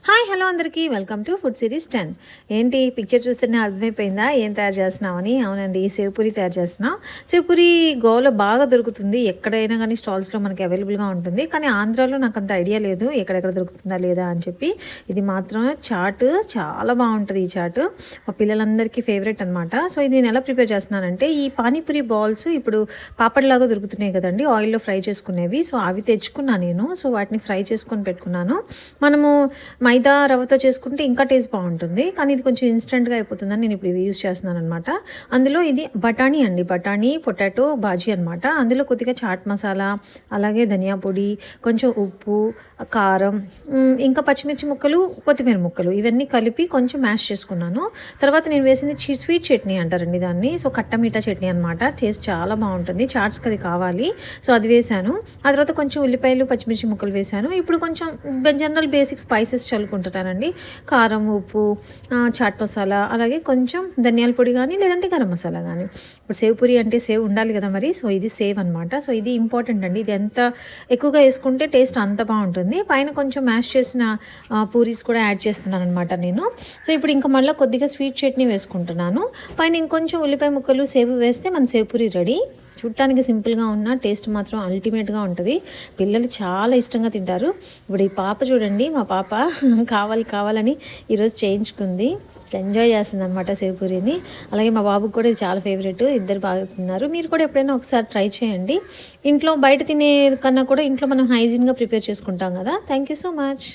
Hi hello అందరికీ welcome to food series 10. ఏంటి picture చూస్తేనే అర్థమైపోయిందా ఏం తయారు చేస్తున్నామని? అవునండి, సేవ్పూరి తయారు చేస్తున్నాం. సేవ్పూరి గోవాలో బాగా దొరుకుతుంది, ఎక్కడైనా కానీ స్టాల్స్లో మనకి అవైలబుల్గా ఉంటుంది. కానీ ఆంధ్రాలో నాకు అంత ఐడియా లేదు ఎక్కడెక్కడ దొరుకుతుందా లేదా అని చెప్పి. ఇది మాత్రం చాట్ చాలా బాగుంటుంది. ఈ చాట్ మా పిల్లలందరికీ ఫేవరెట్ అనమాట. సో ఇది నేను ఎలా ప్రిపేర్ చేస్తున్నానంటే, ఈ పానీపూరి బాల్స్ ఇప్పుడు పాపడ్లాగా దొరుకుతున్నాయి కదండి, ఆయిల్లో ఫ్రై చేసుకునేవి. సో అవి తెచ్చుకున్నాను నేను. సో వాటిని ఫ్రై చేసుకొని పెట్టుకున్నాను. మనము మైదా రవ్వతో చేసుకుంటే ఇంకా టేస్ట్ బాగుంటుంది, కానీ ఇది కొంచెం ఇన్స్టెంట్గా అయిపోతుందని నేను ఇప్పుడు ఇవి యూస్ చేస్తున్నాను అనమాట. అందులో ఇది బఠానీ అండి, బఠానీ పొటాటో బాజీ అనమాట. అందులో కొద్దిగా చాట్ మసాలా, అలాగే ధనియా పొడి, కొంచెం ఉప్పు, కారం, ఇంకా పచ్చిమిర్చి ముక్కలు, కొత్తిమీర ముక్కలు, ఇవన్నీ కలిపి కొంచెం మ్యాష్ చేసుకున్నాను. తర్వాత నేను వేసింది స్వీట్ చట్నీ అంటారండి దాన్ని. సో కట్టమీఠా చట్నీ అనమాట. టేస్ట్ చాలా బాగుంటుంది, చాట్స్కి అది కావాలి. సో అది వేసాను. ఆ తర్వాత కొంచెం ఉల్లిపాయలు పచ్చిమిర్చి ముక్కలు వేసాను. ఇప్పుడు కొంచెం జనరల్ బేసిక్ స్పైసెస్ చల్లుకుంటానండి. కారం, ఉప్పు, చాట్ మసాలా, అలాగే కొంచెం ధనియాల పొడి కానీ లేదంటే గరం మసాలా కానీ. ఇప్పుడు సేవ్ పూరి అంటే సేవ్ ఉండాలి కదా మరి. సో ఇది సేవ్ అనమాట. సో ఇది ఇంపార్టెంట్ అండి. ఇది ఎంత ఎక్కువగా వేసుకుంటే టేస్ట్ అంత బాగుంటుంది. పైన కొంచెం మ్యాష్ చేసిన పూరీస్ కూడా యాడ్ చేస్తున్నాను అనమాట నేను. సో ఇప్పుడు ఇంకా మళ్ళీ కొద్దిగా స్వీట్ చట్నీ వేసుకుంటున్నాను. పైన ఇంకొంచెం ఉల్లిపాయ ముక్కలు, సేవ్ వేస్తే మన సేవ్ పూరి రెడీ. చూడటానికి సింపుల్గా ఉన్న టేస్ట్ మాత్రం అల్టిమేట్గా ఉంటుంది. పిల్లలు చాలా ఇష్టంగా తింటారు. ఇప్పుడు ఈ పాప చూడండి, మా పాప కావాలని ఈరోజు చేయించుకుంది. ఎంజాయ్ చేస్తుంది అనమాట సేవ్ పూరీని. అలాగే మా బాబుకి కూడా ఇది చాలా ఫేవరెట్. ఇద్దరు బాగా తిన్నారు. మీరు కూడా ఎప్పుడైనా ఒకసారి ట్రై చేయండి. ఇంట్లో బయట తినే కన్నా కూడా ఇంట్లో మనం హైజీన్గా ప్రిపేర్ చేసుకుంటాం కదా. Thank you so much.